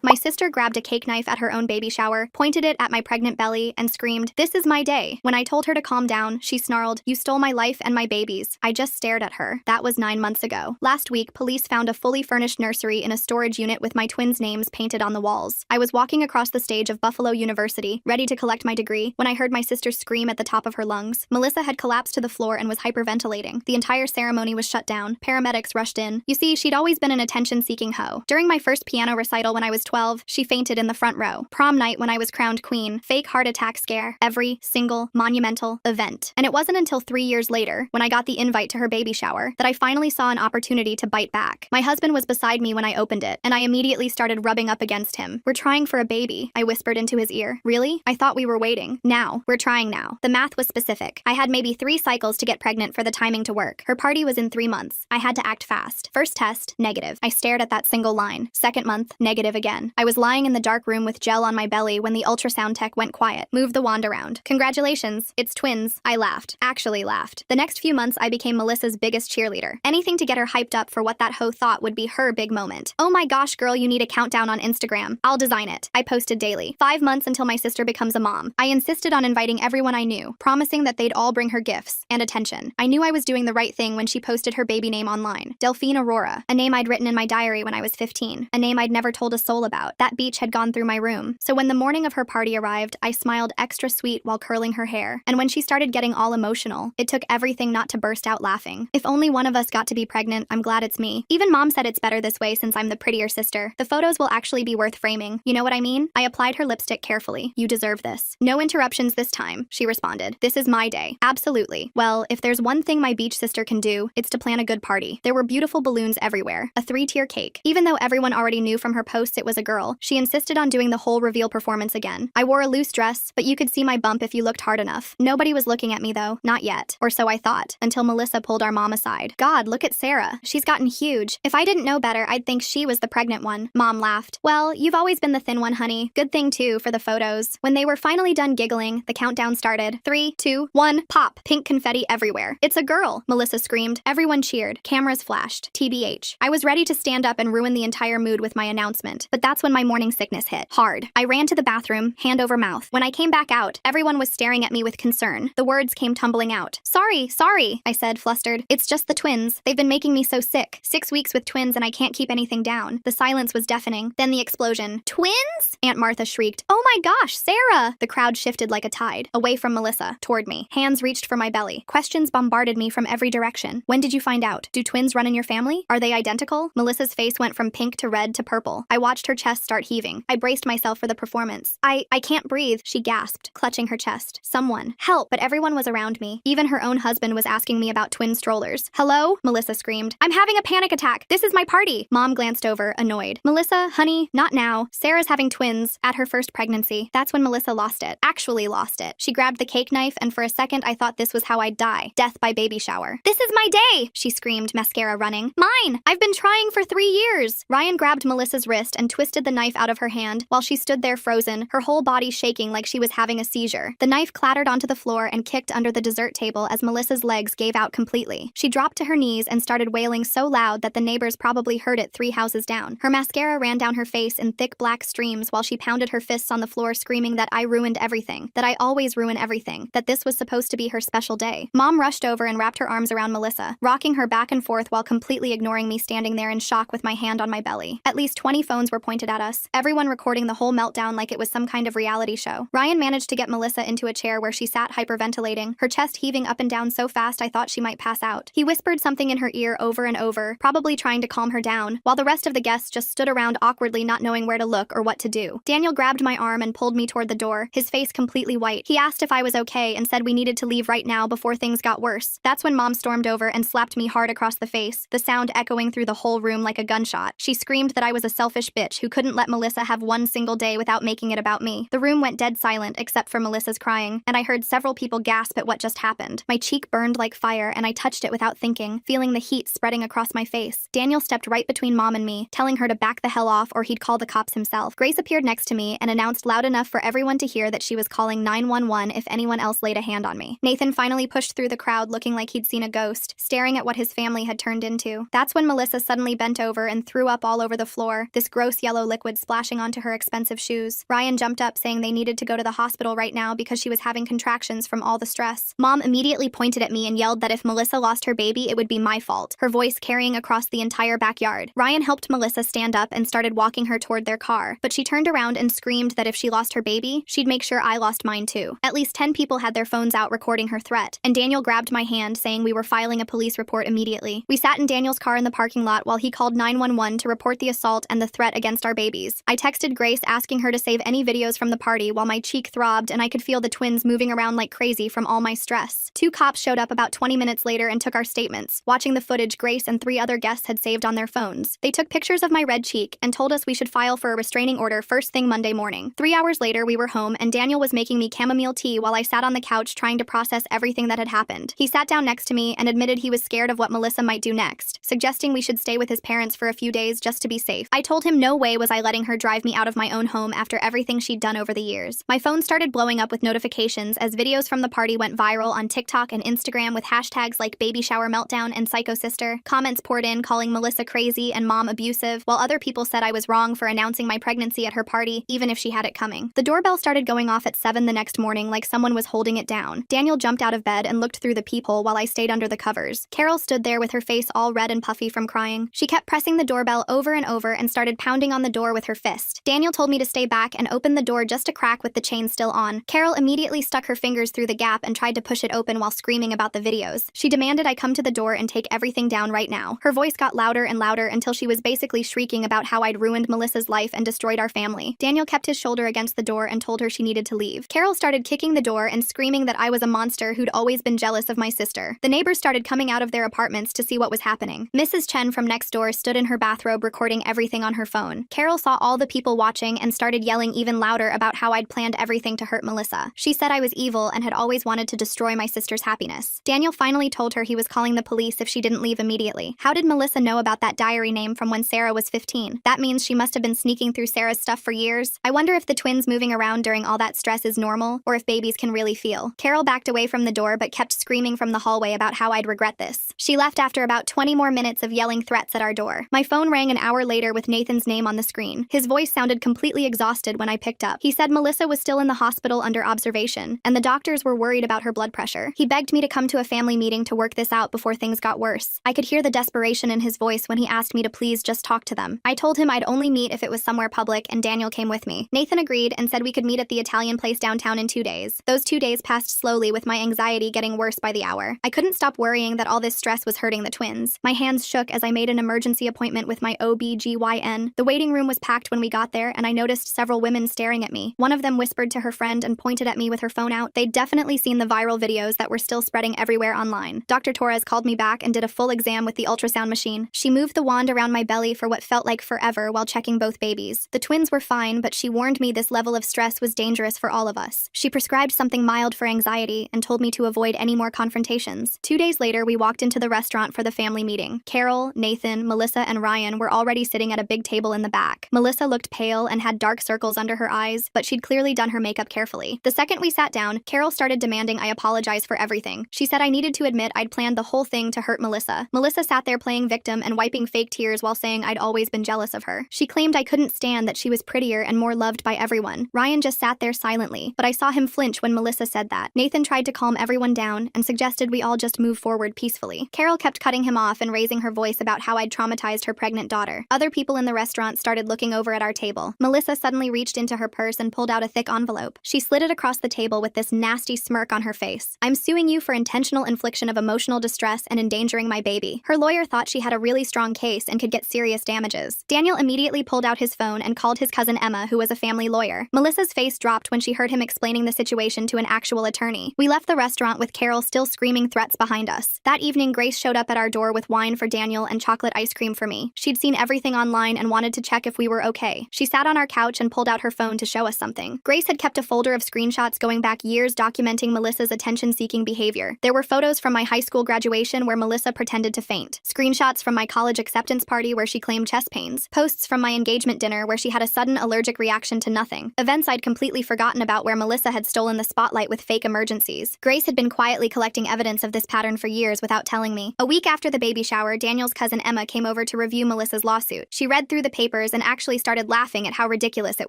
My sister grabbed a cake knife at her own baby shower, pointed it at my pregnant belly, and screamed, "This is my day." When I told her to calm down, she snarled, "You stole my life and my babies." I just stared at her. That was 9 months ago. Last week, police found a fully furnished nursery in a storage unit with my twins' names painted on the walls. I was walking across the stage of Buffalo University, ready to collect my degree, when I heard my sister scream at the top of her lungs. Melissa had collapsed to the floor and was hyperventilating. The entire ceremony was shut down. Paramedics rushed in. You see, she'd always been an attention-seeking hoe. During my first piano recital when I was 12, she fainted in the front row. Prom night when I was crowned queen, fake heart attack scare. Every single monumental event. And it wasn't until 3 years later, when I got the invite to her baby shower, that I finally saw an opportunity to bite back. My husband was beside me when I opened it, and I immediately started rubbing up against him. "We're trying for a baby," I whispered into his ear. "Really? I thought we were waiting." "Now. We're trying now." The math was specific. I had maybe 3 cycles to get pregnant for the timing to work. Her party was in 3 months. I had to act fast. First test, negative. I stared at that single line. Second month, negative again. I was lying in the dark room with gel on my belly when the ultrasound tech went quiet. "Move the wand around." "Congratulations, it's twins." I laughed. Actually laughed. The next few months I became Melissa's biggest cheerleader. Anything to get her hyped up for what that hoe thought would be her big moment. "Oh my gosh, girl, you need a countdown on Instagram. I'll design it." I posted daily. 5 months until my sister becomes a mom. I insisted on inviting everyone I knew, promising that they'd all bring her gifts and attention. I knew I was doing the right thing when she posted her baby name online. Delphine Aurora, a name I'd written in my diary when I was 15, a name I'd never told a soul about. That beach had gone through my room. So when the morning of her party arrived, I smiled extra sweet while curling her hair. And when she started getting all emotional, it took everything not to burst out laughing. If only one of us got to be pregnant, I'm glad it's me. Even mom said it's better this way since I'm the prettier sister. The photos will actually be worth framing. You know what I mean? I applied her lipstick carefully. "You deserve this." "No interruptions this time," she responded. "This is my day." "Absolutely." Well, if there's one thing my beach sister can do, it's to plan a good party. There were beautiful balloons everywhere. A 3-tier cake. Even though everyone already knew from her posts it was a girl, she insisted on doing the whole reveal performance again. I wore a loose dress, but you could see my bump if you looked hard enough. Nobody was looking at me though. Not yet. Or so I thought, until Melissa pulled our mom aside. "God, look at Sarah. She's gotten huge. If I didn't know better, I'd think she was the pregnant one." Mom laughed. "Well, you've always been the thin one, honey. Good thing too, for the photos." When they were finally done giggling, the countdown started. 3, 2, 1, pop. Pink confetti everywhere. "It's a girl," Melissa screamed. Everyone cheered. Cameras flashed. TBH. I was ready to stand up and ruin the entire mood with my announcement. But that's when my morning sickness hit. Hard. I ran to the bathroom, hand over mouth. When I came back out, everyone was staring at me with concern. The words came tumbling out. Sorry, I said, flustered. "It's just the twins. They've been making me so sick. 6 weeks with twins and I can't keep anything down." The silence was deafening. Then the explosion. "Twins?" Aunt Martha shrieked. "Oh my gosh, Sarah!" The crowd shifted like a tide, away from Melissa, toward me. Hands reached for my belly. Questions bombarded me from every direction. "When did you find out? Do twins run in your family? Are they identical?" Melissa's face went from pink to red to purple. I watched her chest start heaving. I braced myself for the performance. I can't breathe," she gasped, clutching her chest. "Someone, help!" But everyone was around me. Even her own husband was asking me about twin strollers. "Hello?" Melissa screamed. "I'm having a panic attack. This is my party." Mom glanced over, annoyed. "Melissa, honey, not now. Sarah's having twins at her first pregnancy." That's when Melissa lost it. Actually lost it. She grabbed the cake knife, and for a second I thought this was how I'd die. Death by baby shower. "This is my day!" she screamed, mascara running. "Mine! I've been trying for 3 years!" Ryan grabbed Melissa's wrist and twisted the knife out of her hand while she stood there frozen, her whole body shaking like she was having a seizure. The knife clattered onto the floor and kicked under the dessert table as Melissa's legs gave out completely. She dropped to her knees and started wailing so loud that the neighbors probably heard it 3 houses down. Her mascara ran down her face in thick black streams while she pounded her fists on the floor screaming that I ruined everything, that I always ruin everything, that this was supposed to be her special day. Mom rushed over and wrapped her arms around Melissa, rocking her back and forth while completely ignoring me standing there in shock with my hand on my belly. At least 20 phones were pointed at us, everyone recording the whole meltdown like it was some kind of reality show. Ryan managed to get Melissa into a chair where she sat hyperventilating, her chest heaving up and down so fast I thought she might pass out. He whispered something in her ear over and over, probably trying to calm her down, while the rest of the guests just stood around awkwardly not knowing where to look or what to do. Daniel grabbed my arm and pulled me toward the door, his face completely white. He asked if I was okay and said we needed to leave right now before things got worse. That's when Mom stormed over and slapped me hard across the face, the sound echoing through the whole room like a gunshot. She screamed that I was a selfish bitch who couldn't let Melissa have one single day without making it about me. The room went dead silent except for Melissa's crying, and I heard several people gasp at what just happened. My cheek burned like fire and I touched it without thinking, feeling the heat spreading across my face. Daniel stepped right between Mom and me, telling her to back the hell off or he'd call the cops himself. Grace appeared next to me and announced loud enough for everyone to hear that she was calling 911 if anyone else laid a hand on me. Nathan finally pushed through the crowd looking like he'd seen a ghost, staring at what his family had turned into. That's when Melissa suddenly bent over and threw up all over the floor, this gross yellow liquid splashing onto her expensive shoes. Ryan jumped up saying they needed to go to the hospital right now because she was having contractions from all the stress. Mom immediately pointed at me and yelled that if Melissa lost her baby, it would be my fault, her voice carrying across the entire backyard. Ryan helped Melissa stand up and started walking her toward their car, but she turned around and screamed that if she lost her baby, she'd make sure I lost mine too. At least 10 people had their phones out recording her threat, and Daniel grabbed my hand saying we were filing a police report immediately. We sat in Daniel's car in the parking lot while he called 911 to report the assault and the threat against our babies. I texted Grace asking her to save any videos from the party while my cheek throbbed and I could feel the twins moving around like crazy from all my stress. 2 cops showed up about 20 minutes later and took our statements. Watching the footage, Grace and 3 other guests had saved on their phones. They took pictures of my red cheek and told us we should file for a restraining order first thing Monday morning. 3 hours later, we were home and Daniel was making me chamomile tea while I sat on the couch trying to process everything that had happened. He sat down next to me and admitted he was scared of what Melissa might do next, suggesting we should stay with his parents for a few days just to be safe. I told him no way was I letting her drive me out of my own home after everything she'd done over the years. My phone started blowing up with notifications as videos from the party went viral on TikTok and Instagram with hashtags like baby shower meltdown and psycho sister. Comments poured in calling Melissa crazy and mom abusive, while other people said I was wrong for announcing my pregnancy at her party, even if she had it coming. The doorbell started going off at 7 the next morning like someone was holding it down. Daniel jumped out of bed and looked through the peephole while I stayed under the covers. Carol stood there with her face all red and puffy from crying. She kept pressing the doorbell over and over and started pounding on the door with her fist. Daniel told me to stay back and open the door just a crack with the chain still on. Carol immediately stuck her fingers through the gap and tried to push it open while screaming about the videos. She demanded I come to the door and take everything down right now. Her voice got louder and louder until she was basically shrieking about how I'd ruined Melissa's life and destroyed our family. Daniel kept his shoulder against the door and told her she needed to leave. Carol started kicking the door and screaming that I was a monster who'd always been jealous of my sister. The neighbors started coming out of their apartments to see what was happening. Mrs. Chen from next door stood in her bathrobe recording everything on her phone. Carol saw all the people watching and started yelling even louder about how I'd planned everything to hurt Melissa. She said I was evil and had always wanted to destroy my sister's happiness. Daniel finally told her he was calling the police if she didn't leave immediately. How did Melissa know about that diary name from when Sarah was 15? That means she must have been sneaking through Sarah's stuff for years. I wonder if the twins moving around during all that stress is normal, or if babies can really feel. Carol backed away from the door but kept screaming from the hallway about how I'd regret this. She left after about 20 more minutes of yelling threats at our door. My phone rang an hour later with Nathan's name on the screen. His voice sounded completely exhausted when I picked up. He said Melissa was still in the hospital under observation, and the doctors were worried about her blood pressure. He begged me to come to a family meeting to work this out before things got worse. I could hear the desperation in his voice when he asked me to please just talk to them. I told him I'd only meet if it was somewhere public, and Daniel came with me. Nathan agreed and said we could meet at the Italian place downtown in 2 days. Those 2 days passed slowly, with my anxiety getting worse by the hour. I couldn't stop worrying that all this stress was hurting the twins. My hands shook as I made an emergency appointment with my OB/GYN. The waiting room was packed when we got there, and I noticed several women staring at me. One of them whispered to her friend and pointed at me with her phone out. They'd definitely seen the viral videos that were still spreading everywhere online. Dr. Torres called me back and did a full exam with the ultrasound machine. She moved the wand around my belly for what felt like forever while checking both babies. The twins were fine, but she warned me this level of stress was dangerous for all of us. She prescribed something mild for anxiety and told me to avoid any more confrontations. 2 days later, we walked into the restaurant for the family meeting. Carol, Nathan, Melissa, and Ryan were already sitting at a big table in the back. Melissa looked pale and had dark circles under her eyes, but she'd clearly done her makeup carefully. The second we sat down, Carol started demanding I apologize for everything. She said I needed to admit I'd planned the whole thing to hurt Melissa. Melissa sat there playing victim and wiping fake tears while saying I'd always been jealous of her. She claimed I couldn't stand that she was prettier and more loved by everyone. Ryan just sat there silently, but I saw him flinch when Melissa said that. Nathan tried to calm everyone down and suggested we all just move forward peacefully. Carol kept cutting him off and raising her voice about how I'd traumatized her pregnant daughter. Other people in the restaurant started looking over at our table. Melissa suddenly reached into her purse and pulled out a thick envelope. She slid it across the table with this nasty smirk on her face. I'm suing you for intentional infliction of emotional distress and endangering my baby. Her lawyer thought she had a really strong case and could get serious damages. Daniel immediately pulled out his phone and called his cousin Emma, who was a family lawyer. Melissa's face dropped when she heard him explaining the situation to an actual attorney. We left the restaurant with Carol still screaming threats behind us. That evening, Grace showed up at our door with wine for Daniel and chocolate ice cream for me. She'd seen everything online and wanted to check if we were okay. She sat on our couch and pulled out her phone to show us something. Grace had kept a folder of screenshots going back years documenting Melissa's attention-seeking behavior. There were photos from my high school graduation where Melissa pretended to faint, screenshots from my college acceptance party where she claimed chest pains, posts from my engagement dinner where she had a sudden allergic reaction to nothing, events I'd completely forgotten about where Melissa had stolen the spotlight with fake emergencies. Grace had been quietly collecting evidence of this pattern for years without telling me. A week after the baby shower, Daniel's cousin Emma came over to review Melissa's lawsuit. She read through the papers and actually started laughing at how ridiculous it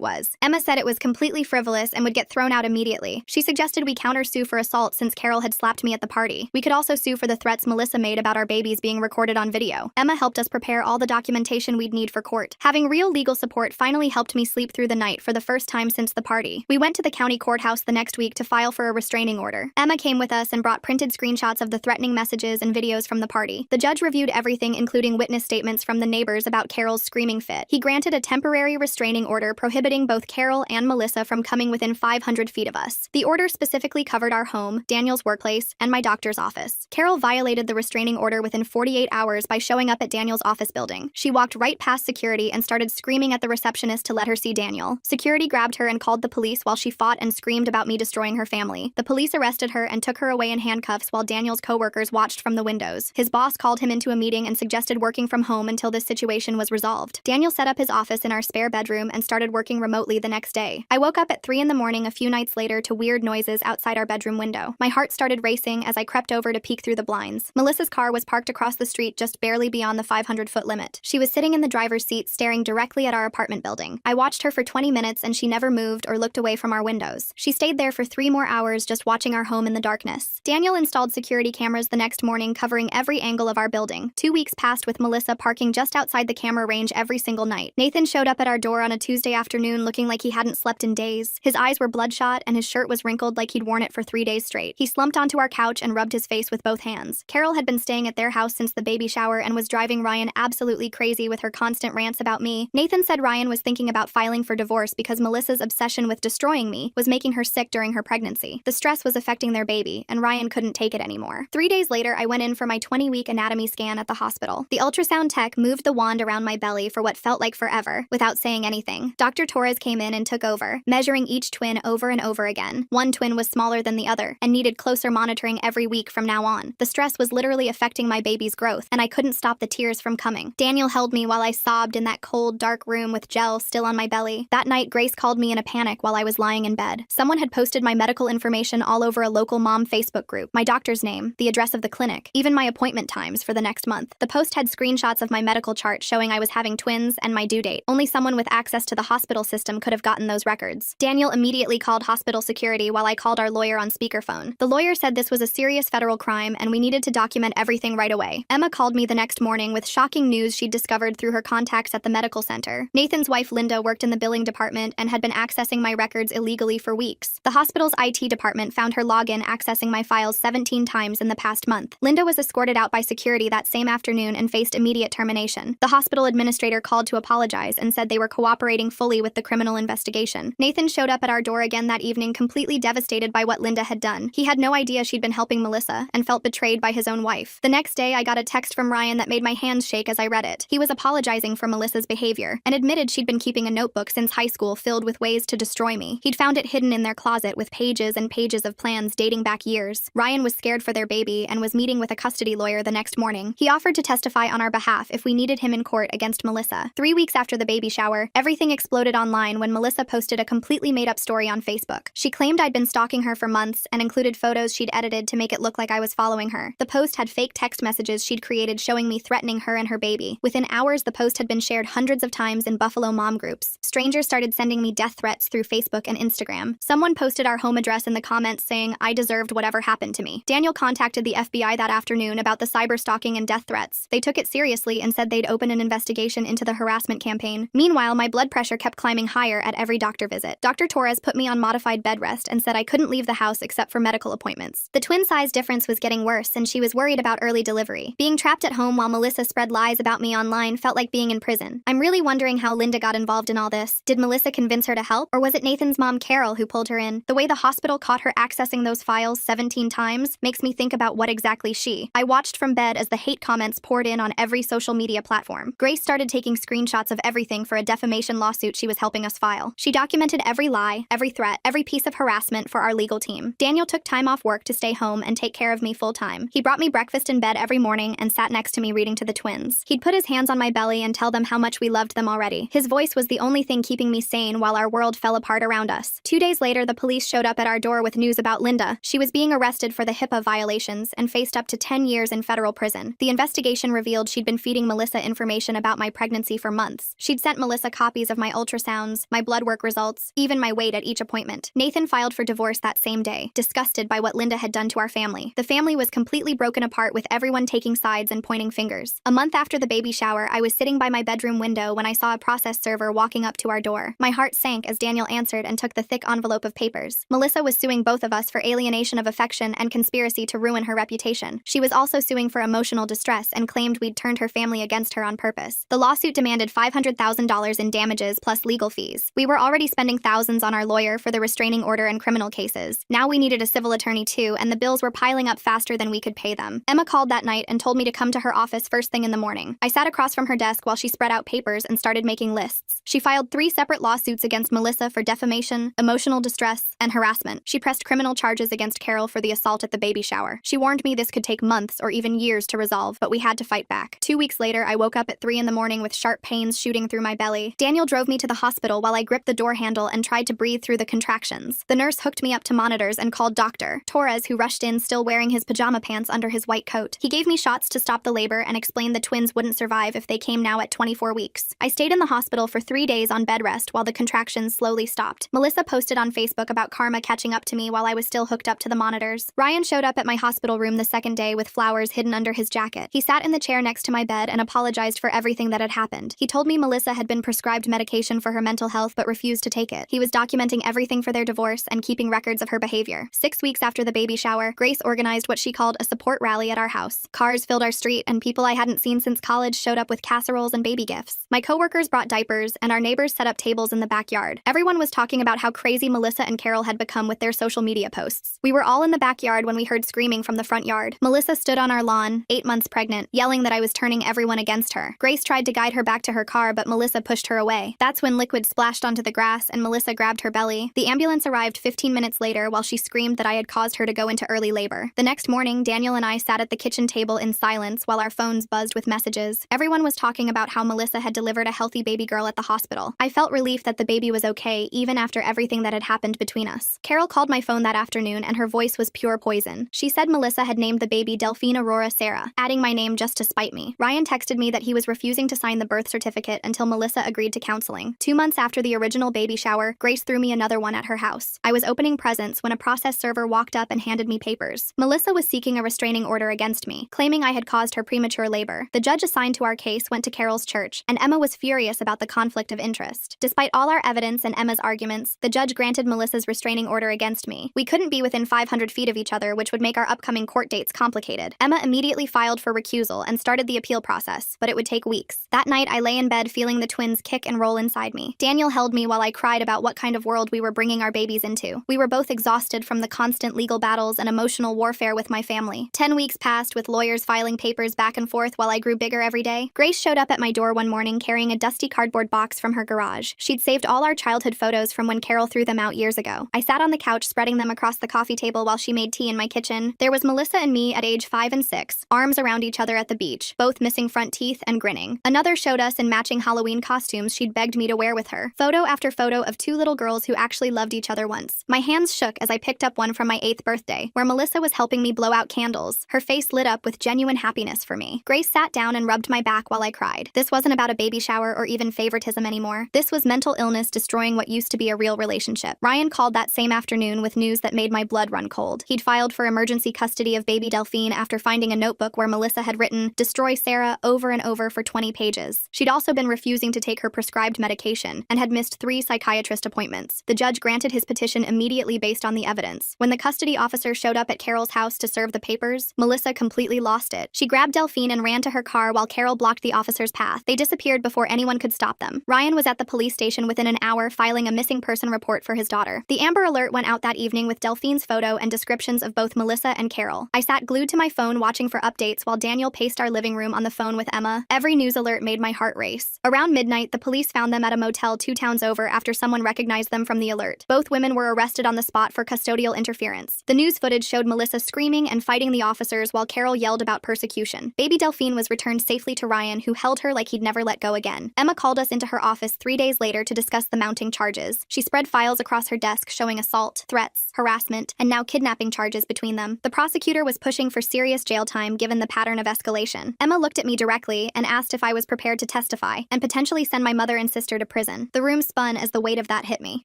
was. Emma said it was completely frivolous and would get thrown out immediately. She suggested we counter-sue for assault since Carol had slapped me at the party. We could also sue for the threats Melissa made about our babies being recorded on video. Emma helped us prepare all the documentation we'd need for court. Having real legal support finally helped me sleep through the night for the first time since the party. We went to the county courthouse the next week to file for a restraining order. Emma came with us and brought printed screenshots of the threatening messages and videos from the party. The judge reviewed everything, including witness statements from the neighbors about Carol's screaming fit. He granted a temporary restraining order prohibiting both Carol and Melissa from coming within 500 feet of us. The order specifically covered our home, Daniel's workplace, and my doctor's office. Carol violated the restraining order within 48 hours by showing up at Daniel's office building. She walked right past security and started screaming at the receptionist to let her see Daniel. Security grabbed her and called the police while she fought and screamed about me destroying her family. The police arrested her and took her away in handcuffs while Daniel's coworkers watched from the windows. His boss called him into a meeting and suggested working from home until this situation was resolved. Daniel set up his office in our spare bedroom and started working remotely the next day. I woke up at 3 in the morning a few nights later to weird noises outside our bedroom window. My heart started racing as I crept over to peek through the blinds. Melissa's car was parked across the street just barely beyond the 500-foot limit. She was sitting in the driver's seat staring directly at our apartment building. I watched her for 20 minutes and she never moved or looked away from our windows. She stayed there for 3 more hours just watching our home in the darkness. Daniel installed security cameras the next morning covering every angle of our building. 2 weeks passed with Melissa parking just outside the camera range every single night. Nathan showed up at our door on a Tuesday afternoon looking like he hadn't slept in days. His eyes were bloodshot and his shirt was wrinkled like he'd worn it for 3 days straight. He slumped onto our couch and rubbed his face with both hands. Carol had been staying at their house since the baby shower and was driving Ryan absolutely crazy with her constant rants about me. Nathan said Ryan was thinking about filing for divorce because Melissa's obsession with destroying me was making her sick during her pregnancy. The stress was affecting their baby, and Ryan couldn't take it anymore. 3 days later, I went in for my 20-week anatomy scan at the hospital. The ultrasound tech moved the wand around my belly for what felt like forever, without saying anything. Dr. Torres came in and took over, measuring each twin over and over again. One twin was smaller than the other, and needed closer monitoring every week from now on. The stress was literally affecting my baby's growth, and I couldn't stop the tears from coming. Daniel held me while I sobbed in that cold, dark room with gel still on my belly. That night, Grace called me in a panic while I was lying in bed. Someone had posted my medical information all over a local mom Facebook group. My doctor's name, the address of the clinic, even my appointment times for the next month. The post had screenshots of my medical chart showing I was having twins and my due date. Only someone with access to the hospital system could have gotten those records. Daniel immediately called hospital security while I called our lawyer on speakerphone. The lawyer said this was a serious federal crime and we needed to document everything right away. Emma called me the next morning with shocking news she'd discovered through her contacts at the medical center. Nathan's wife Linda worked in the billing department and had been accessing my records illegally for weeks. The hospital's IT department found her login accessing my files 17 times in the past month. Linda was escorted out by security that same afternoon and faced immediate termination. The hospital administrator called to apologize and said they were cooperating fully with the criminal investigation. Nathan showed up at our door again that evening completely devastated by what Linda had done. He had no idea she'd been helping Melissa and felt betrayed by his own wife. The next day, I got a text from Ryan that made my hands shake as I read it. He was apologizing for Melissa's behavior and admitted she'd been keeping a notebook since high school filled with ways to destroy me. He'd found it hidden in their closet with pages and pages of plans dating back years. Ryan was scared for their baby and was meeting with a custody lawyer the next morning. He offered to testify on our behalf if we needed him in court against Melissa. 3 weeks after the baby shower, everything exploded online when Melissa posted a completely made-up story on Facebook. She claimed I'd been stalking her for months and included photos she'd edited to make it look like I was following her. The post had fake text messages she'd created showing me threatening her and her baby. Within hours, the post had been shared hundreds of times in Buffalo mom groups. Strangers started sending me death threats through Facebook and Instagram. Someone posted our home address in the comments saying I deserved whatever happened to me. Daniel contacted the FBI that afternoon about the cyber stalking and death threats. They took it seriously and said they'd open an investigation into the harassment campaign. Meanwhile, my blood pressure kept climbing higher at every doctor visit. Dr. Torres put me on modified bed rest and said I couldn't leave the house except for medical appointments. The twin size difference was getting worse and she was worried about early delivery. Being trapped at home while Melissa spread lies about me online felt like being in prison. I'm really wondering how Linda got involved in all this. Did Melissa convince her to help, or was it Nathan's mom Carol who pulled her in? The way the hospital caught her accessing those files 17 times makes me think about what exactly I watched from bed as the hate comments poured in on every social media platform. Grace started taking screenshots of everything for a defamation lawsuit she was helping us file. She documented every lie, every threat, every piece of harassment for our legal team. Daniel took time off work to stay home and take care of me full-time. He brought me breakfast in bed every morning and sat next to me reading to the twins. He'd put his hands on my belly and tell them how much we loved them already. His voice was the only thing keeping me sane while our world fell apart around us. 2 days later, the police showed up at our door with news about Linda. She was being arrested for the HIPAA violations and faced up to 10 years in federal prison. The investigation revealed she'd been feeding Melissa information about my pregnancy for months. months. She'd sent Melissa copies of my ultrasounds, my blood work results, even my weight at each appointment. Nathan filed for divorce that same day, disgusted by what Linda had done to our family. The family was completely broken apart with everyone taking sides and pointing fingers. A month after the baby shower, I was sitting by my bedroom window when I saw a process server walking up to our door. My heart sank as Daniel answered and took the thick envelope of papers. Melissa was suing both of us for alienation of affection and conspiracy to ruin her reputation. She was also suing for emotional distress and claimed we'd turned her family against her on purpose. The lawsuit demanded $500,000 in damages plus legal fees. We were already spending thousands on our lawyer for the restraining order and criminal cases. Now we needed a civil attorney too, and the bills were piling up faster than we could pay them. Emma called that night and told me to come to her office first thing in the morning. I sat across from her desk while she spread out papers and started making lists. She filed 3 separate lawsuits against Melissa for defamation, emotional distress, and harassment. She pressed criminal charges against Carol for the assault at the baby shower. She warned me this could take months or even years to resolve, but we had to fight back. 2 weeks later, I woke up at 3 in the morning with sharp pains shooting through my belly. Daniel drove me to the hospital while I gripped the door handle and tried to breathe through the contractions. The nurse hooked me up to monitors and called Dr. Torres, who rushed in still wearing his pajama pants under his white coat. He gave me shots to stop the labor and explained the twins wouldn't survive if they came now at 24 weeks. I stayed in the hospital for 3 days on bed rest while the contractions slowly stopped. Melissa posted on Facebook about karma catching up to me while I was still hooked up to the monitors. Ryan showed up at my hospital room the second day with flowers hidden under his jacket. He sat in the chair next to my bed and apologized for everything that had happened. He told me Melissa had been prescribed medication for her mental health but refused to take it. He was documenting everything for their divorce and keeping records of her behavior. 6 weeks after the baby shower, Grace organized what she called a support rally at our house. Cars filled our street and people I hadn't seen since college showed up with casseroles and baby gifts. My coworkers brought diapers and our neighbors set up tables in the backyard. Everyone was talking about how crazy Melissa and Carol had become with their social media posts. We were all in the backyard when we heard screaming from the front yard. Melissa stood on our lawn, 8 months pregnant, yelling that I was turning everyone against her. Grace tried to guide her back to her car, but Melissa pushed her away. That's when liquid splashed onto the grass and Melissa grabbed her belly. The ambulance arrived 15 minutes later while she screamed that I had caused her to go into early labor. The next morning, Daniel and I sat at the kitchen table in silence while our phones buzzed with messages. Everyone was talking about how Melissa had delivered a healthy baby girl at the hospital. I felt relief that the baby was okay, even after everything that had happened between us. Carol called my phone that afternoon and her voice was pure poison. She said Melissa had named the baby Delphine Aurora Sarah, adding my name just to spite me. Ryan texted me that he was refusing to sign the birth certificate until Melissa agreed to counseling. 2 months after the original baby shower, Grace threw me another one at her house. I was opening presents when a process server walked up and handed me papers. Melissa was seeking a restraining order against me, claiming I had caused her premature labor. The judge assigned to our case went to Carol's church, and Emma was furious about the conflict of interest. Despite all our evidence and Emma's arguments, the judge granted Melissa's restraining order against me. We couldn't be within 500 feet of each other, which would make our upcoming court dates complicated. Emma immediately filed for recusal and started the appeal process, but it would take weeks. That night, I lay in bed feeling the twins kick and roll inside me. Daniel held me while I cried about what kind of world we were bringing our babies into. We were both exhausted from the constant legal battles and emotional warfare with my family. 10 weeks passed with lawyers filing papers back and forth while I grew bigger every day. Grace showed up at my door one morning carrying a dusty cardboard box from her garage. She'd saved all our childhood photos from when Carol threw them out years ago. I sat on the couch spreading them across the coffee table while she made tea in my kitchen. There was Melissa and me at age 5 and 6, arms around each other at the beach, both missing front teeth and grinning. Another showed us in matching Halloween costumes she'd begged me to wear with her. Photo after photo of 2 little girls who actually loved each other once. My hands shook as I picked up one from my 8th birthday, where Melissa was helping me blow out candles. Her face lit up with genuine happiness for me. Grace sat down and rubbed my back while I cried. This wasn't about a baby shower or even favoritism anymore. This was mental illness destroying what used to be a real relationship. Ryan called that same afternoon with news that made my blood run cold. He'd filed for emergency custody of baby Delphine after finding a notebook where Melissa had written, "Destroy Sarah," over and over for 20 pages. She'd also been refusing to take her prescribed medication and had missed 3 psychiatrist appointments. The judge granted his petition immediately based on the evidence. When the custody officer showed up at Carol's house to serve the papers, Melissa completely lost it. She grabbed Delphine and ran to her car while Carol blocked the officer's path. They disappeared before anyone could stop them. Ryan was at the police station within an hour filing a missing person report for his daughter. The Amber Alert went out that evening with Delphine's photo and descriptions of both Melissa and Carol. I sat glued to my phone watching for updates while Daniel paced our living room on the phone with Emma. Every news alert made my heart race. Around midnight, the police found them at a motel 2 towns over after someone recognized them from the alert. Both women were arrested on the spot for custodial interference. The news footage showed Melissa screaming and fighting the officers while Carol yelled about persecution. Baby Delphine was returned safely to Ryan, who held her like he'd never let go again. Emma called us into her office 3 days later to discuss the mounting charges. She spread files across her desk showing assault, threats, harassment, and now kidnapping charges between them. The prosecutor was pushing for serious jail time given the pattern of escalation. Emma looked at me directly and asked if I was prepared to testify. testify and potentially send my mother and sister to prison. The room spun as the weight of that hit me.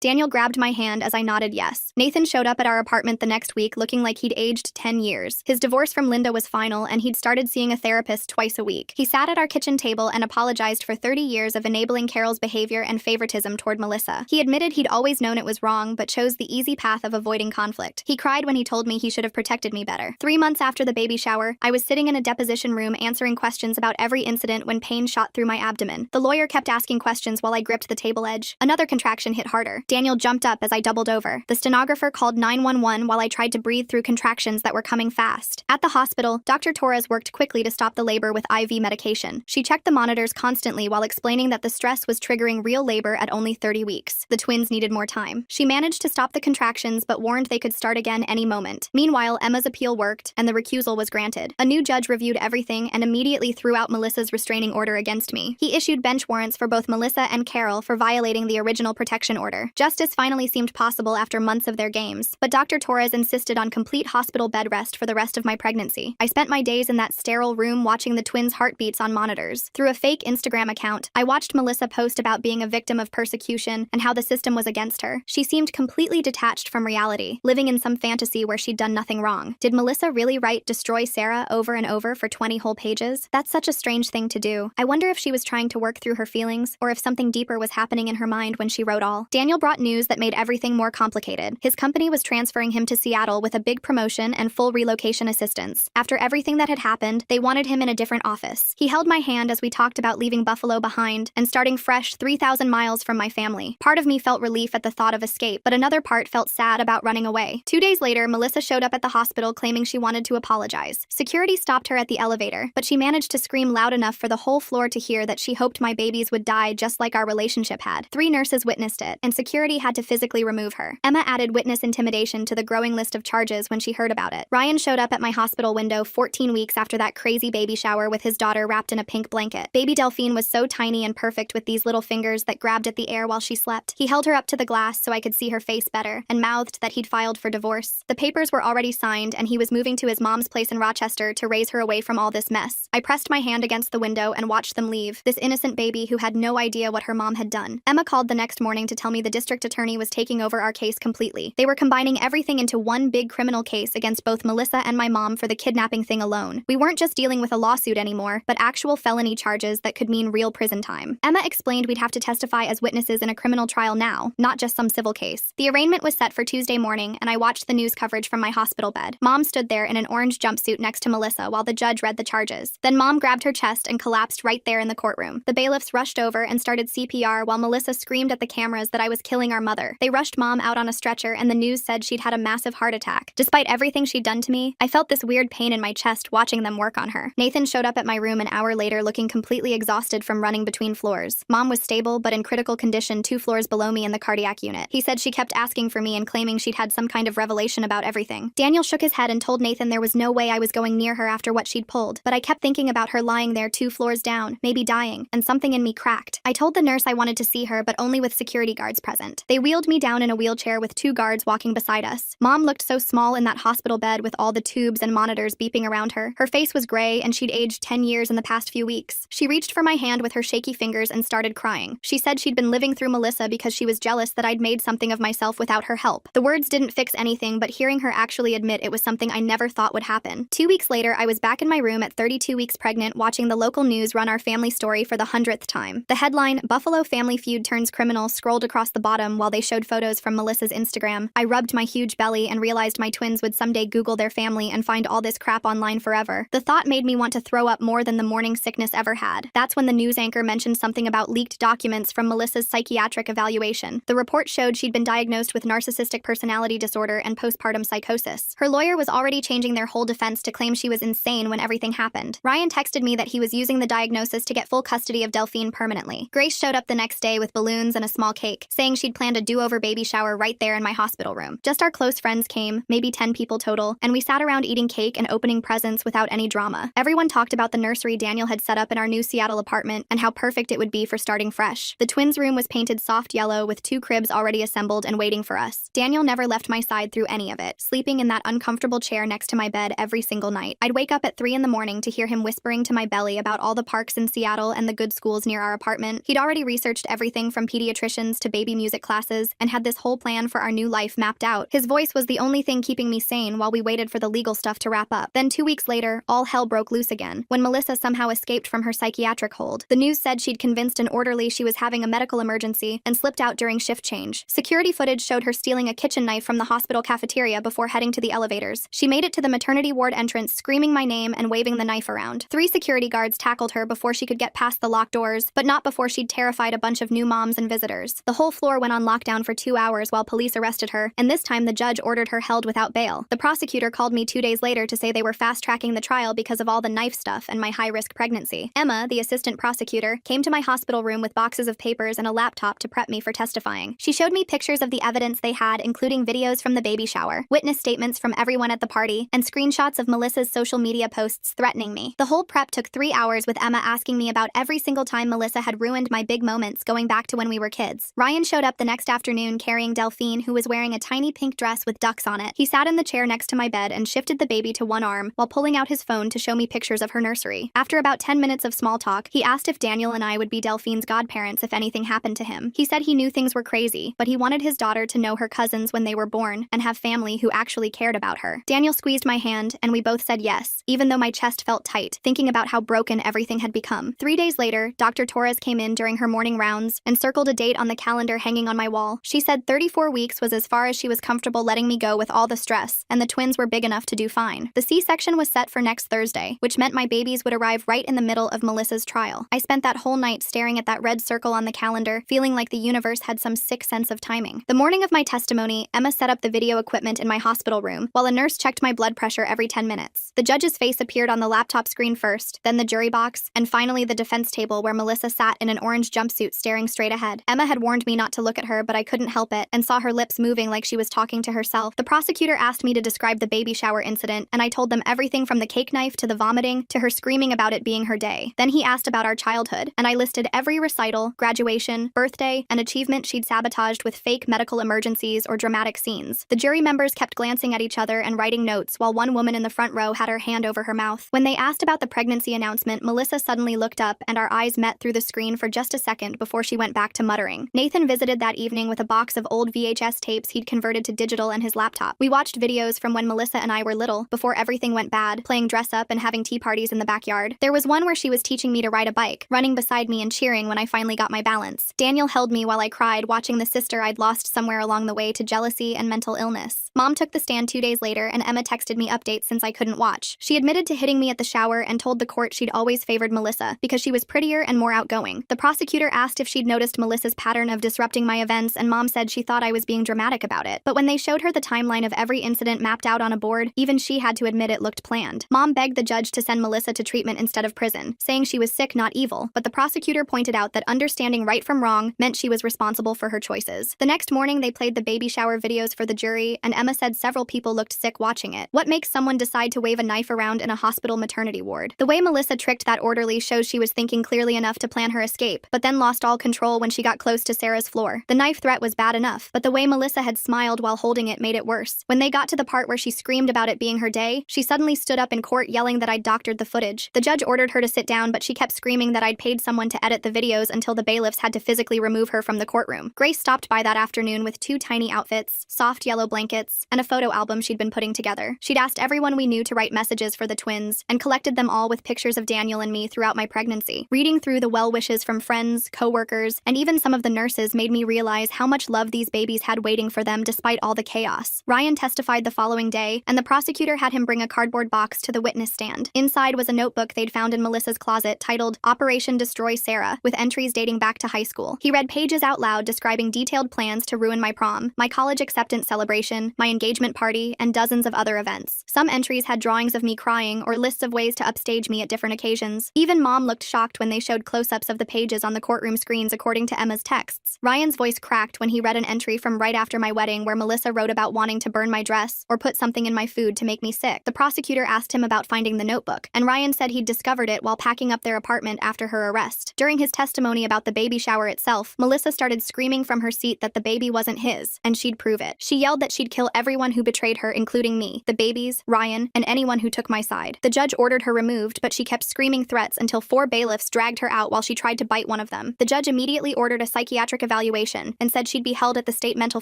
Daniel grabbed my hand as I nodded yes. Nathan showed up at our apartment the next week looking like he'd aged 10 years. His divorce from Linda was final and he'd started seeing a therapist twice a week. He sat at our kitchen table and apologized for 30 years of enabling Carol's behavior and favoritism toward Melissa. He admitted he'd always known it was wrong but chose the easy path of avoiding conflict. He cried when he told me he should have protected me better. 3 months after the baby shower, I was sitting in a deposition room answering questions about every incident when pain shot through my abdomen. The lawyer kept asking questions while I gripped the table edge. Another contraction hit harder. Daniel jumped up as I doubled over. The stenographer called 911 while I tried to breathe through contractions that were coming fast. At the hospital, Dr. Torres worked quickly to stop the labor with IV medication. She checked the monitors constantly while explaining that the stress was triggering real labor at only 30 weeks. The twins needed more time. She managed to stop the contractions but warned they could start again any moment. Meanwhile, Emma's appeal worked and the recusal was granted. A new judge reviewed everything and immediately threw out Melissa's restraining order against me. He issued bench warrants for both Melissa and Carol for violating the original protection order. Justice finally seemed possible after months of their games, but Dr. Torres insisted on complete hospital bed rest for the rest of my pregnancy. I spent my days in that sterile room watching the twins' heartbeats on monitors. Through a fake Instagram account, I watched Melissa post about being a victim of persecution and how the system was against her. She seemed completely detached from reality, living in some fantasy where she'd done nothing wrong. Did Melissa really write "Destroy Sarah" over and over for 20 whole pages? That's such a strange thing to do. I wonder if she was trying to work through her feelings, or if something deeper was happening in her mind when she wrote all. Daniel brought news that made everything more complicated. His company was transferring him to Seattle with a big promotion and full relocation assistance. After everything that had happened, they wanted him in a different office. He held my hand as we talked about leaving Buffalo behind and starting fresh 3,000 miles from my family. Part of me felt relief at the thought of escape, but another part felt sad about running away. 2 days later, Melissa showed up at the hospital claiming she wanted to apologize. Security stopped her at the elevator, but she managed to scream loud enough for the whole floor to hear that she hoped my babies would die just like our relationship had. 3 nurses witnessed it, and security had to physically remove her. Emma added witness intimidation to the growing list of charges when she heard about it. Ryan showed up at my hospital window 14 weeks after that crazy baby shower with his daughter wrapped in a pink blanket. Baby Delphine was so tiny and perfect with these little fingers that grabbed at the air while she slept. He held her up to the glass so I could see her face better, and mouthed that he'd filed for divorce. The papers were already signed, and he was moving to his mom's place in Rochester to raise her away from all this mess. I pressed my hand against the window and watched them leave, this innocent baby who had no idea what her mom had done. Emma called the next morning to tell me the district attorney was taking over our case completely. They were combining everything into one big criminal case against both Melissa and my mom for the kidnapping thing alone. We weren't just dealing with a lawsuit anymore, but actual felony charges that could mean real prison time. Emma explained we'd have to testify as witnesses in a criminal trial now, not just some civil case. The arraignment was set for Tuesday morning, and I watched the news coverage from my hospital bed. Mom stood there in an orange jumpsuit next to Melissa while the judge read the charges. Then Mom grabbed her chest and collapsed right there in the courtroom. The bailiffs rushed over and started CPR while Melissa screamed at the cameras that I was killing our mother. They rushed Mom out on a stretcher, and the news said she'd had a massive heart attack. Despite everything she'd done to me, I felt this weird pain in my chest watching them work on her. Nathan showed up at my room an hour later looking completely exhausted from running between floors. Mom was stable but in critical condition 2 floors below me in the cardiac unit. He said she kept asking for me and claiming she'd had some kind of revelation about everything. Daniel shook his head and told Nathan there was no way I was going near her after what she'd pulled, but I kept thinking about her lying there 2 floors down, maybe dying, and something in me cracked. I told the nurse I wanted to see her, but only with security guards present. They wheeled me down in a wheelchair with 2 guards walking beside us. Mom looked so small in that hospital bed with all the tubes and monitors beeping around her. Her face was gray and she'd aged 10 years in the past few weeks. She reached for my hand with her shaky fingers and started crying. She said she'd been living through Melissa because she was jealous that I'd made something of myself without her help. The words didn't fix anything, but hearing her actually admit it was something I never thought would happen. 2 weeks later, I was back in my room at 32 weeks pregnant watching the local news run our family story for the 100th time. The headline, "Buffalo Family Feud Turns Criminal," scrolled across the bottom while they showed photos from Melissa's Instagram. I rubbed my huge belly and realized my twins would someday Google their family and find all this crap online forever. The thought made me want to throw up more than the morning sickness ever had. That's when the news anchor mentioned something about leaked documents from Melissa's psychiatric evaluation. The report showed she'd been diagnosed with narcissistic personality disorder and postpartum psychosis. Her lawyer was already changing their whole defense to claim she was insane when everything happened. Ryan texted me that he was using the diagnosis to get full custody of Delphine permanently. Grace showed up the next day with balloons and a small cake, saying she'd planned a do-over baby shower right there in my hospital room. Just our close friends came, maybe 10 people total, and we sat around eating cake and opening presents without any drama. Everyone talked about the nursery Daniel had set up in our new Seattle apartment and how perfect it would be for starting fresh. The twins' room was painted soft yellow with 2 cribs already assembled and waiting for us. Daniel never left my side through any of it, sleeping in that uncomfortable chair next to my bed every single night. I'd wake up at 3 in the morning to hear him whispering to my belly about all the parks in Seattle and the the good schools near our apartment. He'd already researched everything from pediatricians to baby music classes and had this whole plan for our new life mapped out. His voice was the only thing keeping me sane while we waited for the legal stuff to wrap up. Then 2 weeks later, all hell broke loose again, when Melissa somehow escaped from her psychiatric hold. The news said she'd convinced an orderly she was having a medical emergency and slipped out during shift change. Security footage showed her stealing a kitchen knife from the hospital cafeteria before heading to the elevators. She made it to the maternity ward entrance screaming my name and waving the knife around. 3 security guards tackled her before she could get past the locked doors, but not before she'd terrified a bunch of new moms and visitors. The whole floor went on lockdown for 2 hours while police arrested her, and this time the judge ordered her held without bail. The prosecutor called me 2 days later to say they were fast-tracking the trial because of all the knife stuff and my high-risk pregnancy. Emma, the assistant prosecutor, came to my hospital room with boxes of papers and a laptop to prep me for testifying. She showed me pictures of the evidence they had, including videos from the baby shower, witness statements from everyone at the party, and screenshots of Melissa's social media posts threatening me. The whole prep took 3 hours with Emma asking me about every single time Melissa had ruined my big moments going back to when we were kids. Ryan showed up the next afternoon carrying Delphine, who was wearing a tiny pink dress with ducks on it. He sat in the chair next to my bed and shifted the baby to one arm while pulling out his phone to show me pictures of her nursery. After about 10 minutes of small talk, he asked if Daniel and I would be Delphine's godparents if anything happened to him. He said he knew things were crazy, but he wanted his daughter to know her cousins when they were born and have family who actually cared about her. Daniel squeezed my hand, and we both said yes, even though my chest felt tight, thinking about how broken everything had become. 3 days later, Dr. Torres came in during her morning rounds and circled a date on the calendar hanging on my wall. She said 34 weeks was as far as she was comfortable letting me go with all the stress, and the twins were big enough to do fine. The C-section was set for next Thursday, which meant my babies would arrive right in the middle of Melissa's trial. I spent that whole night staring at that red circle on the calendar, feeling like the universe had some sick sense of timing. The morning of my testimony, Emma set up the video equipment in my hospital room, while a nurse checked my blood pressure every 10 minutes. The judge's face appeared on the laptop screen first, then the jury box, and finally the defense table where Melissa sat in an orange jumpsuit staring straight ahead. Emma had warned me not to look at her, but I couldn't help it, and saw her lips moving like she was talking to herself. The prosecutor asked me to describe the baby shower incident, and I told them everything from the cake knife to the vomiting to her screaming about it being her day. Then he asked about our childhood, and I listed every recital, graduation, birthday, and achievement she'd sabotaged with fake medical emergencies or dramatic scenes. The jury members kept glancing at each other and writing notes, while one woman in the front row had her hand over her mouth. When they asked about the pregnancy announcement, Melissa suddenly looked up, and our eyes met through the screen for just a second before she went back to muttering. Nathan visited that evening with a box of old VHS tapes he'd converted to digital and his laptop. We watched videos from when Melissa and I were little, before everything went bad, playing dress up and having tea parties in the backyard. There was one where she was teaching me to ride a bike, running beside me and cheering when I finally got my balance. Daniel held me while I cried, watching the sister I'd lost somewhere along the way to jealousy and mental illness. Mom took the stand 2 days later, and Emma texted me updates since I couldn't watch. She admitted to hitting me at the shower and told the court she'd always favored Melissa because she was prettier and more outgoing. The prosecutor asked if she'd noticed Melissa's pattern of disrupting my events, and Mom said she thought I was being dramatic about it. But when they showed her the timeline of every incident mapped out on a board, even she had to admit it looked planned. Mom begged the judge to send Melissa to treatment instead of prison, saying she was sick, not evil, but the prosecutor pointed out that understanding right from wrong meant she was responsible for her choices. The next morning, they played the baby shower videos for the jury, and Emma said several people looked sick watching it. What makes someone decide to wave a knife around in a hospital maternity ward? The way Melissa tricked that orderly shows she was thinking clearly enough to plan her escape, but then lost all control when she got close to Sarah's floor. The knife threat was bad enough, but the way Melissa had smiled while holding it made it worse. When they got to the part where she screamed about it being her day, she suddenly stood up in court yelling that I'd doctored the footage. The judge ordered her to sit down, but she kept screaming that I'd paid someone to edit the videos until the bailiffs had to physically remove her from the courtroom. Grace stopped by that afternoon with 2 tiny outfits, soft yellow blankets, and a photo album she'd been putting together. She'd asked everyone we knew to write messages for the twins, and collected them all with pictures of Daniel and me throughout my pregnancy. Reading through the well wishes from friends, co-workers, and even some of the nurses made me realize how much love these babies had waiting for them despite all the chaos. Ryan testified the following day, and the prosecutor had him bring a cardboard box to the witness stand. Inside was a notebook they'd found in Melissa's closet titled Operation Destroy Sarah, with entries dating back to high school. He read pages out loud describing detailed plans to ruin my prom, my college acceptance celebration, my engagement party, and dozens of other events. Some entries had drawings of me crying or lists of ways to upstage me at different occasions. Even Mom looked shocked when they showed close-ups of the pages on the courtroom screens according to Emma's texts. Ryan's voice cracked when he read an entry from right after my wedding where Melissa wrote about wanting to burn my dress or put something in my food to make me sick. The prosecutor asked him about finding the notebook, and Ryan said he'd discovered it while packing up their apartment after her arrest. During his testimony about the baby shower itself, Melissa started screaming from her seat that the baby wasn't his, and she'd prove it. She yelled that she'd kill everyone who betrayed her, including me, the babies, Ryan, and anyone who took my side. The judge ordered her removed, but she kept screaming threats until 4 bailiffs bailiffs dragged her out while she tried to bite one of them. The judge immediately ordered a psychiatric evaluation and said she'd be held at the state mental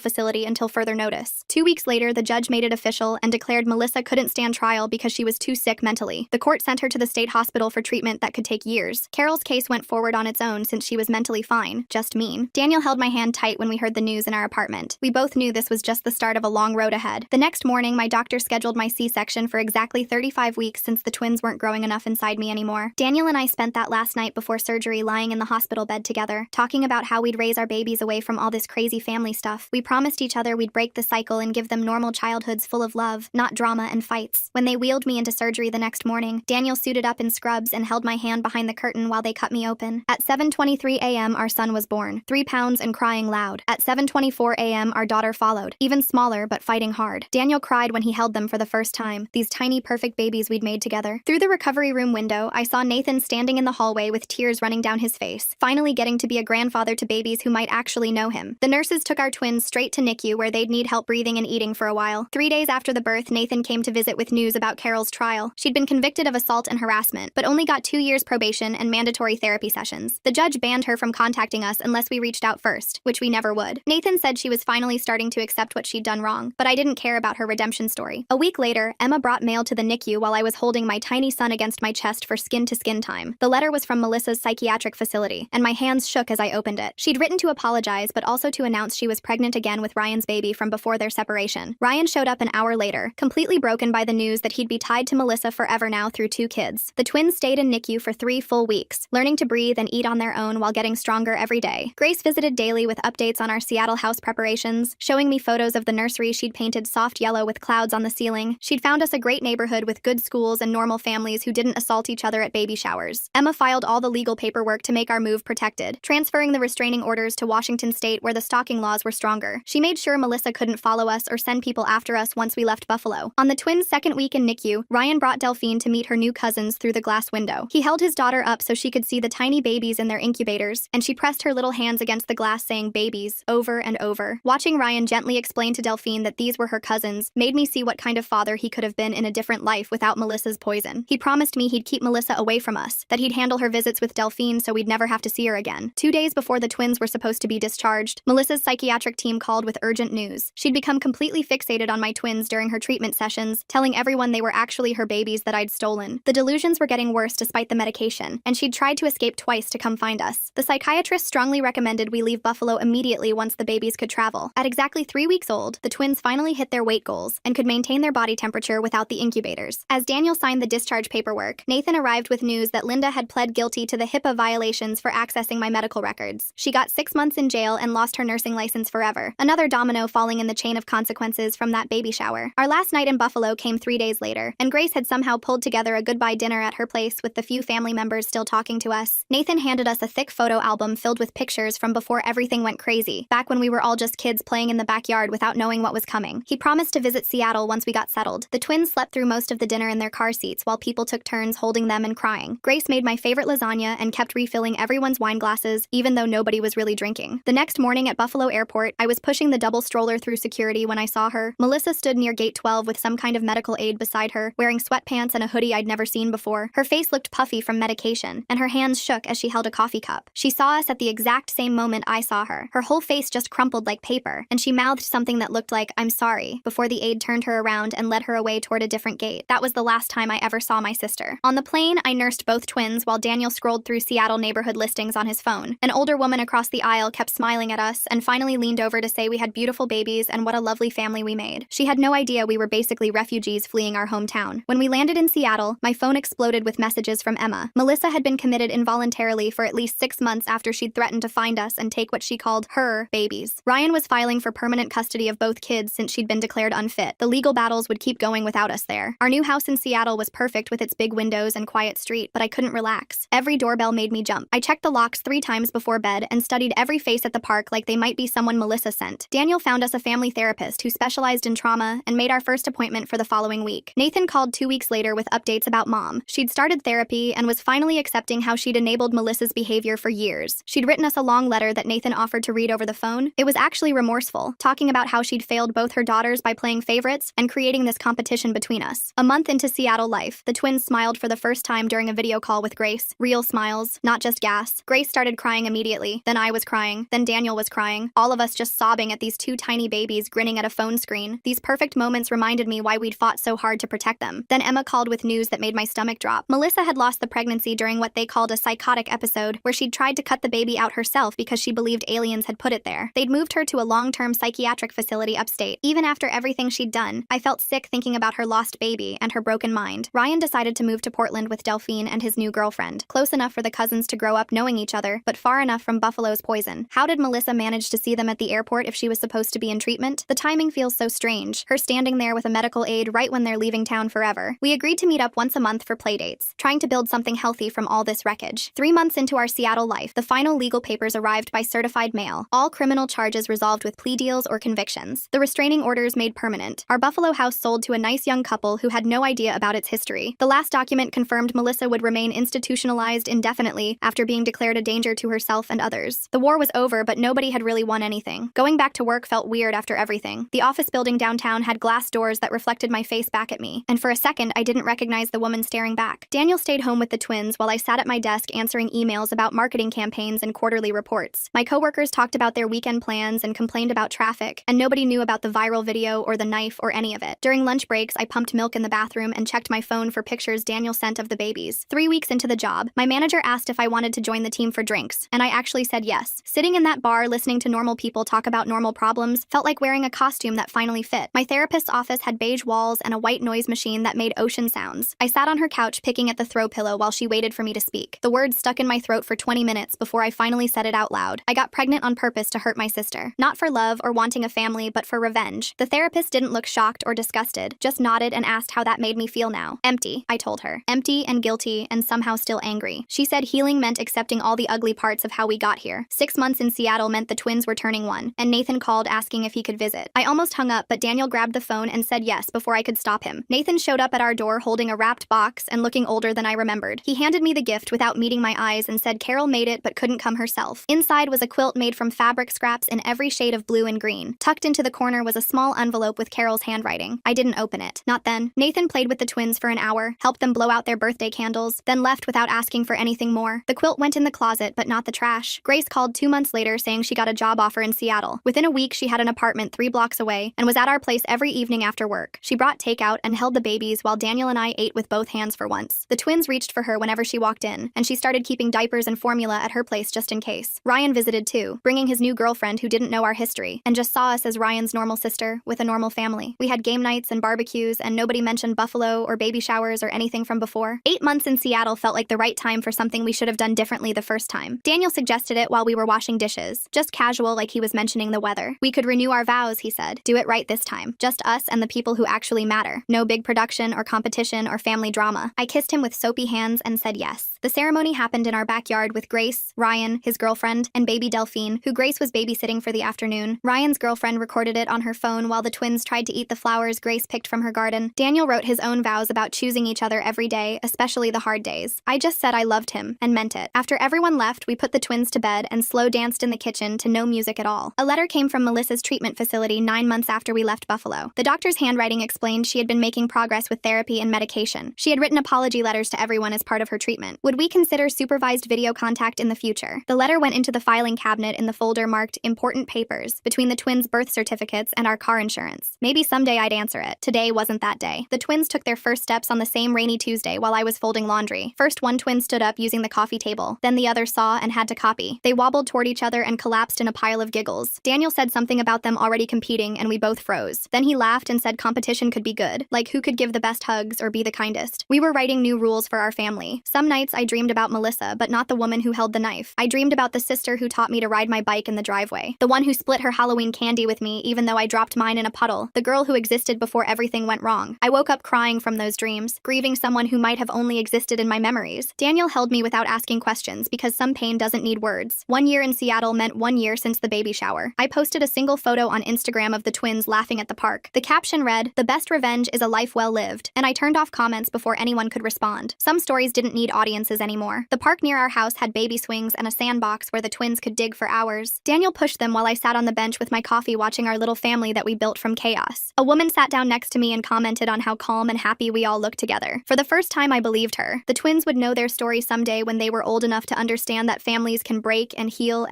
facility until further notice. 2 weeks later, the judge made it official and declared Melissa couldn't stand trial because she was too sick mentally. The court sent her to the state hospital for treatment that could take years. Carol's case went forward on its own since she was mentally fine, just mean. Daniel held my hand tight when we heard the news in our apartment. We both knew this was just the start of a long road ahead. The next morning, my doctor scheduled my C-section for exactly 35 weeks since the twins weren't growing enough inside me anymore. Daniel and I spent that last night before surgery lying in the hospital bed together, talking about how we'd raise our babies away from all this crazy family stuff. We promised each other we'd break the cycle and give them normal childhoods full of love, not drama and fights. When they wheeled me into surgery the next morning, Daniel suited up in scrubs and held my hand behind the curtain while they cut me open. At 7:23 a.m., our son was born, 3 pounds and crying loud. At 7:24 a.m., our daughter followed, even smaller but fighting hard. Daniel cried when he held them for the first time, these tiny perfect babies we'd made together. Through the recovery room window, I saw Nathan standing in the hallway with tears running down his face, finally getting to be a grandfather to babies who might actually know him. The nurses took our twins straight to NICU where they'd need help breathing and eating for a while. 3 days after the birth, Nathan came to visit with news about Carol's trial. She'd been convicted of assault and harassment, but only got 2 years probation and mandatory therapy sessions. The judge banned her from contacting us unless we reached out first, which we never would. Nathan said she was finally starting to accept what she'd done wrong, but I didn't care about her redemption story. A week later, Emma brought mail to the NICU while I was holding my tiny son against my chest for skin-to-skin time. The letter was from Melissa's psychiatric facility, and my hands shook as I opened it. She'd written to apologize, but also to announce she was pregnant again with Ryan's baby from before their separation. Ryan showed up an hour later, completely broken by the news that he'd be tied to Melissa forever now through 2 kids. The twins stayed in NICU for 3 full weeks, learning to breathe and eat on their own while getting stronger every day. Grace visited daily with updates on our Seattle house preparations, showing me photos of the nursery she'd painted soft yellow with clouds on the ceiling. She'd found us a great neighborhood with good schools and normal families who didn't assault each other at baby showers. Emma filed all the legal paperwork to make our move protected, transferring the restraining orders to Washington state where the stalking laws were stronger. She made sure Melissa couldn't follow us or send people after us once we left Buffalo. On the twins' second week in NICU, Ryan brought Delphine to meet her new cousins through the glass window. He held his daughter up so she could see the tiny babies in their incubators, and she pressed her little hands against the glass saying babies over and over. Watching Ryan gently explain to Delphine that these were her cousins made me see what kind of father he could have been in a different life without Melissa's poison. He promised me he'd keep Melissa away from us, that he'd handle her visits with Delphine so we'd never have to see her again. 2 days before the twins were supposed to be discharged, Melissa's psychiatric team called with urgent news. She'd become completely fixated on my twins during her treatment sessions, telling everyone they were actually her babies that I'd stolen. The delusions were getting worse despite the medication, and she'd tried to escape twice to come find us. The psychiatrist strongly recommended we leave Buffalo immediately once the babies could travel. At exactly 3 weeks old, the twins finally hit their weight goals and could maintain their body temperature without the incubators. As Daniel signed the discharge paperwork, Nathan arrived with news that Linda had pled guilty to the HIPAA violations for accessing my medical records. She got 6 months in jail and lost her nursing license forever, another domino falling in the chain of consequences from that baby shower. Our last night in Buffalo came 3 days later, and Grace had somehow pulled together a goodbye dinner at her place with the few family members still talking to us. Nathan handed us a thick photo album filled with pictures from before everything went crazy, back when we were all just kids playing in the backyard without knowing what was coming. He promised to visit Seattle once we got settled. The twins slept through most of the dinner in their car seats while people took turns holding them and crying. Grace made my favorite lasagna and kept refilling everyone's wine glasses, even though nobody was really drinking. The next morning at Buffalo Airport, I was pushing the double stroller through security when I saw her. Melissa stood near gate 12 with some kind of medical aid beside her, wearing sweatpants and a hoodie I'd never seen before. Her face looked puffy from medication, and her hands shook as she held a coffee cup. She saw us at the exact same moment I saw her. Her whole face just crumpled like paper, and she mouthed something that looked like, "I'm sorry," before the aide turned her around and led her away toward a different gate. That was the last time I ever saw my sister. On the plane, I nursed both twins while Daniel scrolled through Seattle neighborhood listings on his phone. An older woman across the aisle kept smiling at us and finally leaned over to say we had beautiful babies and what a lovely family we made. She had no idea we were basically refugees fleeing our hometown. When we landed in Seattle, my phone exploded with messages from Emma. Melissa had been committed involuntarily for at least 6 months after she'd threatened to find us and take what she called her babies. Ryan was filing for permanent custody of both kids since she'd been declared unfit. The legal battles would keep going without us there. Our new house in Seattle was perfect with its big windows and quiet street, but I couldn't relax. Every doorbell made me jump. I checked the locks 3 times before bed and studied every face at the park like they might be someone Melissa sent. Daniel found us a family therapist who specialized in trauma and made our first appointment for the following week. Nathan called 2 weeks later with updates about Mom. She'd started therapy and was finally accepting how she'd enabled Melissa's behavior for years. She'd written us a long letter that Nathan offered to read over the phone. It was actually remorseful, talking about how she'd failed both her daughters by playing favorites and creating this competition between us. A month into Seattle life, the twins smiled for the first time during a video call with Grace. face. Real smiles, not just gas. Grace started crying immediately. Then I was crying. Then Daniel was crying. All of us just sobbing at these two tiny babies grinning at a phone screen. These perfect moments reminded me why we'd fought so hard to protect them. Then Emma called with news that made my stomach drop. Melissa had lost the pregnancy during what they called a psychotic episode, where she'd tried to cut the baby out herself because she believed aliens had put it there. They'd moved her to a long-term psychiatric facility upstate. Even after everything she'd done, I felt sick thinking about her lost baby and her broken mind. Ryan decided to move to Portland with Delphine and his new girlfriend, close enough for the cousins to grow up knowing each other, but far enough from Buffalo's poison. How did Melissa manage to see them at the airport if she was supposed to be in treatment? The timing feels so strange, her standing there with a medical aid right when they're leaving town forever. We agreed to meet up once a month for playdates, trying to build something healthy from all this wreckage. 3 months into our Seattle life, the final legal papers arrived by certified mail. All criminal charges resolved with plea deals or convictions. The restraining orders made permanent. Our Buffalo house sold to a nice young couple who had no idea about its history. The last document confirmed Melissa would remain institutionalized indefinitely after being declared a danger to herself and others. The war was over, but nobody had really won anything. Going back to work felt weird after everything. The office building downtown had glass doors that reflected my face back at me, and for a second I didn't recognize the woman staring back. Daniel stayed home with the twins while I sat at my desk answering emails about marketing campaigns and quarterly reports. My coworkers talked about their weekend plans and complained about traffic, and nobody knew about the viral video or the knife or any of it. During lunch breaks, I pumped milk in the bathroom and checked my phone for pictures Daniel sent of the babies. 3 weeks into the job, my manager asked if I wanted to join the team for drinks, and I actually said yes. Sitting in that bar listening to normal people talk about normal problems felt like wearing a costume that finally fit. My therapist's office had beige walls and a white noise machine that made ocean sounds. I sat on her couch picking at the throw pillow while she waited for me to speak. The words stuck in my throat for 20 minutes before I finally said it out loud. I got pregnant on purpose to hurt my sister. Not for love or wanting a family, but for revenge. The therapist didn't look shocked or disgusted, just nodded and asked how that made me feel now. Empty, I told her. Empty and guilty and somehow still angry. She said healing meant accepting all the ugly parts of how we got here. 6 months in Seattle meant the twins were turning 1, and Nathan called asking if he could visit. I almost hung up, but Daniel grabbed the phone and said yes before I could stop him. Nathan showed up at our door holding a wrapped box and looking older than I remembered. He handed me the gift without meeting my eyes and said Carol made it but couldn't come herself. Inside was a quilt made from fabric scraps in every shade of blue and green. Tucked into the corner was a small envelope with Carol's handwriting. I didn't open it. Not then. Nathan played with the twins for an hour, helped them blow out their birthday candles, then left without asking for anything more. The quilt went in the closet, but not the trash. Grace called 2 months later saying she got a job offer in Seattle. Within a week, she had an apartment 3 blocks away and was at our place every evening after work. She brought takeout and held the babies while Daniel and I ate with both hands for once. The twins reached for her whenever she walked in, and she started keeping diapers and formula at her place just in case. Ryan visited too, bringing his new girlfriend who didn't know our history and just saw us as Ryan's normal sister with a normal family. We had game nights and barbecues, and nobody mentioned Buffalo or baby showers or anything from before. 8 months in Seattle felt like the right time for something we should have done differently the first time. Daniel suggested it while we were washing dishes. Just casual, like he was mentioning the weather. We could renew our vows, he said. Do it right this time. Just us and the people who actually matter. No big production or competition or family drama. I kissed him with soapy hands and said yes. The ceremony happened in our backyard with Grace, Ryan, his girlfriend, and baby Delphine, who Grace was babysitting for the afternoon. Ryan's girlfriend recorded it on her phone while the twins tried to eat the flowers Grace picked from her garden. Daniel wrote his own vows about choosing each other every day, especially the hard days. I just said I loved him, and meant it. After everyone left, we put the twins to bed and slow danced in the kitchen to no music at all. A letter came from Melissa's treatment facility 9 months after we left Buffalo. The doctor's handwriting explained she had been making progress with therapy and medication. She had written apology letters to everyone as part of her treatment. Would we consider supervised video contact in the future? The letter went into the filing cabinet in the folder marked Important Papers between the twins' birth certificates and our car insurance. Maybe someday I'd answer it. Today wasn't that day. The twins took their first steps on the same rainy Tuesday while I was folding laundry. First, one twin stood up using the coffee table. Then the other saw and had to copy. They wobbled toward each other and collapsed in a pile of giggles. Daniel said something about them already competing, and we both froze. Then he laughed and said competition could be good, like who could give the best hugs or be the kindest. We were writing new rules for our family. Some nights I dreamed about Melissa, but not the woman who held the knife. I dreamed about the sister who taught me to ride my bike in the driveway. The one who split her Halloween candy with me even though I dropped mine in a puddle. The girl who existed before everything went wrong. I woke up crying from those dreams, grieving someone who might have only existed in my memories. Daniel held me without asking questions because some pain doesn't need words. 1 year in Seattle meant 1 year since the baby shower. I posted a single photo on Instagram of the twins laughing at the park. The caption read, "The best revenge is a life well lived," and I turned off comments before anyone could respond. Some stories didn't need audiences consequences anymore. The park near our house had baby swings and a sandbox where the twins could dig for hours. Daniel pushed them while I sat on the bench with my coffee watching our little family that we built from chaos. A woman sat down next to me and commented on how calm and happy we all looked together. For the first time, I believed her. The twins would know their story someday when they were old enough to understand that families can break and heal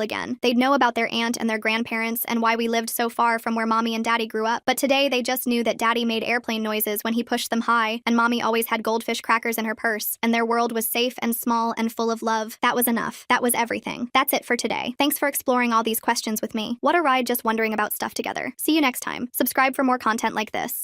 again. They'd know about their aunt and their grandparents and why we lived so far from where mommy and daddy grew up. But today, they just knew that daddy made airplane noises when he pushed them high, and mommy always had goldfish crackers in her purse, and their world was safe and small and full of love. That was enough. That was everything. That's it for today. Thanks for exploring all these questions with me. What a ride just wondering about stuff together. See you next time. Subscribe for more content like this.